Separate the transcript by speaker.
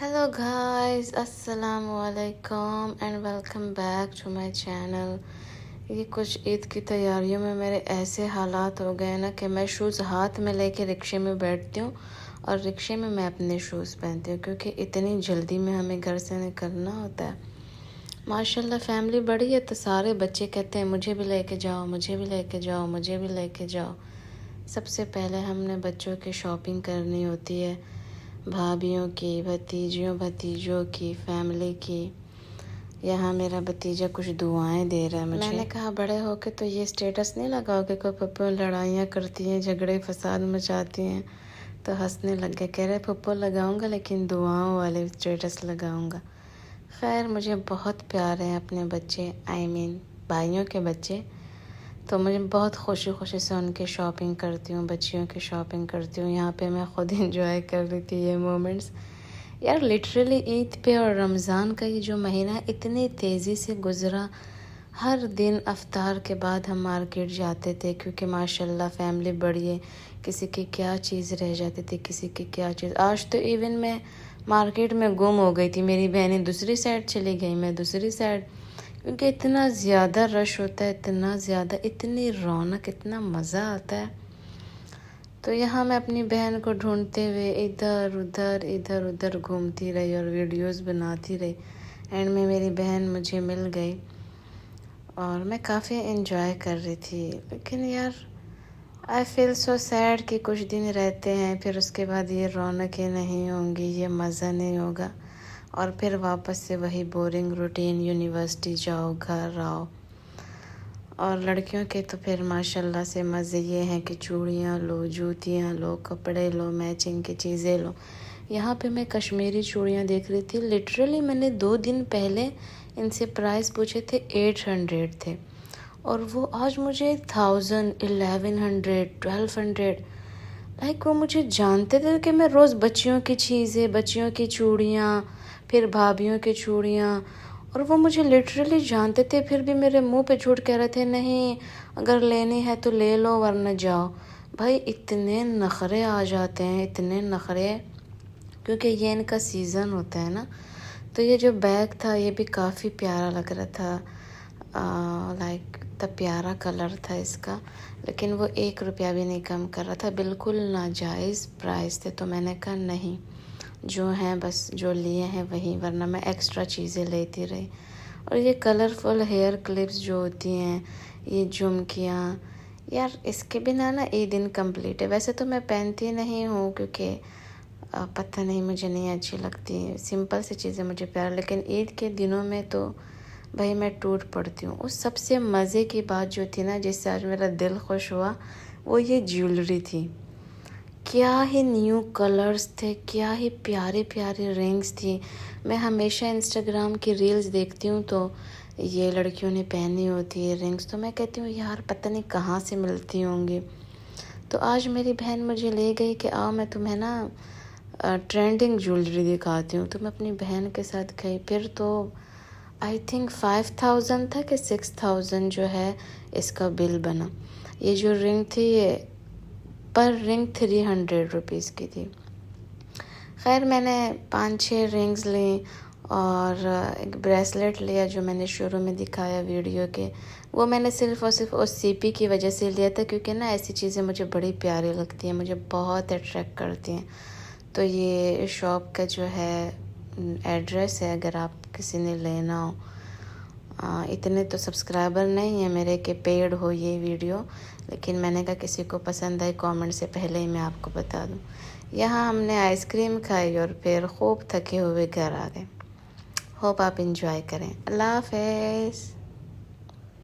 Speaker 1: Hello guys, अस्सलाम वालेकुम and welcome back to my channel. ये कुछ ईद की तैयारियों में मेरे ऐसे हालात हो गए ना कि मैं शूज़ हाथ में लेके रिक्शे में बैठती हूँ और रिक्शे में मैं अपने शूज़ पहनती हूँ क्योंकि इतनी जल्दी में हमें घर से निकलना होता है। माशाल्लाह फैमिली बड़ी है तो सारे बच्चे कहते हैं मुझे भी लेके जाओ, मुझे भी लेके जाओ, मुझे भी लेके जाओ। सबसे पहले हमने बच्चों की शॉपिंग करनी होती है, भाभियों की, भतीजियों भतीजों की, फैमिली की। यहाँ मेरा भतीजा कुछ दुआएं दे रहा है मुझे। मैंने कहा बड़े होके तो ये स्टेटस नहीं लगाओगे कि पप्पू लड़ाइयाँ करती हैं, झगड़े फसाद मचाती हैं। तो हंसने लग गए, कह रहे पप्पू लगाऊंगा लेकिन दुआओं वाले स्टेटस लगाऊंगा। खैर मुझे बहुत प्यार है अपने बच्चे, भाइयों के बच्चे। तो मुझे बहुत खुशी खुशी से उनकी शॉपिंग करती हूँ, बच्चियों की शॉपिंग करती हूँ। यहाँ पे मैं ख़ुद इंजॉय कर रही थी ये मोमेंट्स। यार लिटरली ईद पे और रमज़ान का ये जो महीना इतनी तेज़ी से गुज़रा। हर दिन अफ्तार के बाद हम मार्केट जाते थे क्योंकि माशाल्लाह फैमिली बड़ी है, किसी की क्या चीज़ रह जाती थी, किसी की क्या चीज़। आज तो इवन मैं मार्केट में गुम हो गई थी, मेरी बहनें दूसरी साइड चली गई, मैं दूसरी साइड, क्योंकि इतना ज़्यादा रश होता है, इतना ज़्यादा, इतनी रौनक, इतना मज़ा आता है। तो यहाँ मैं अपनी बहन को ढूंढते हुए इधर उधर घूमती रही और वीडियोस बनाती रही। एंड में मेरी बहन मुझे मिल गई और मैं काफ़ी एंजॉय कर रही थी। लेकिन यार आई फील सो सैड कि कुछ दिन रहते हैं, फिर उसके बाद ये रौनकें नहीं होंगी, ये मज़ा नहीं होगा और फिर वापस से वही बोरिंग रूटीन, यूनिवर्सिटी जाओ, घर आओ। और लड़कियों के तो फिर माशाल्लाह से मज़े ये हैं कि चूड़ियाँ लो, जूतियाँ लो, कपड़े लो, मैचिंग की चीज़ें लो। यहाँ पे मैं कश्मीरी चूड़ियाँ देख रही थी, लिटरली मैंने 2 दिन पहले इनसे प्राइस पूछे थे, 800 थे और वो आज मुझे 1000, 1100, 1200। लाइक वो मुझे जानते थे कि मैं रोज़ बच्चियों की चीज़ें, बच्चियों की चूड़ियाँ, फिर भाभीयों की चूड़ियाँ, और वो मुझे लिटरली जानते थे, फिर भी मेरे मुंह पे झूठ कह रहे थे नहीं अगर लेनी है तो ले लो वरना जाओ। भाई इतने नखरे आ जाते हैं, इतने नखरे, क्योंकि ये इनका सीज़न होता है ना। तो ये जो बैग था ये भी काफ़ी प्यारा लग रहा था, लाइक इतना प्यारा कलर था इसका, लेकिन वो 1 रुपया भी नहीं कम कर रहा था, बिल्कुल नाजायज़ प्राइस थे। तो मैंने कहा नहीं, जो हैं बस जो लिए हैं वही, वरना मैं एक्स्ट्रा चीज़ें लेती रही। और ये कलरफुल हेयर क्लिप्स जो होती हैं, ये झुमकियाँ, यार इसके बिना ना ये दिन कंप्लीट है। वैसे तो मैं पहनती नहीं हूँ क्योंकि पता नहीं मुझे नहीं अच्छी लगती, सिंपल सी चीज़ें मुझे प्यार, लेकिन ईद के दिनों में तो भाई मैं टूट पड़ती हूँ। उस सबसे मज़े की बात जो थी ना, जिससे आज मेरा दिल खुश हुआ, वो ये ज्वेलरी थी। क्या ही न्यू कलर्स थे, क्या ही प्यारे प्यारे रिंग्स थी। मैं हमेशा इंस्टाग्राम की रील्स देखती हूँ तो ये लड़कियों ने पहनी होती है रिंग्स, तो मैं कहती हूँ यार पता नहीं कहाँ से मिलती होंगी। तो आज मेरी बहन मुझे ले गई कि आओ मैं तुम्हें ना ट्रेंडिंग ज्वेलरी दिखाती हूँ। तो मैं अपनी बहन के साथ गई, फिर तो आई थिंक 5000 था कि 6000 जो है इसका बिल बना। ये जो रिंग थी ये पर रिंग 300 रुपीज़ की थी। खैर मैंने 5-6 रिंग्स ली और एक ब्रेसलेट लिया जो मैंने शुरू में दिखाया वीडियो के। वो मैंने सिर्फ़ और सिर्फ उस सीपी की वजह से लिया था क्योंकि ना ऐसी चीज़ें मुझे बड़ी प्यारी लगती हैं, मुझे बहुत अट्रैक्ट करती हैं। तो ये शॉप का जो है एड्रेस है, अगर आप किसी ने लेना हो। इतने तो सब्सक्राइबर नहीं है मेरे कि पेड हो ये वीडियो, लेकिन मैंने कहा किसी को पसंद आए कमेंट से पहले ही मैं आपको बता दूं। यहाँ हमने आइसक्रीम खाई और फिर खूब थके हुए घर आ गए। होप आप इंजॉय करें। अल्लाह हाफ़िज़।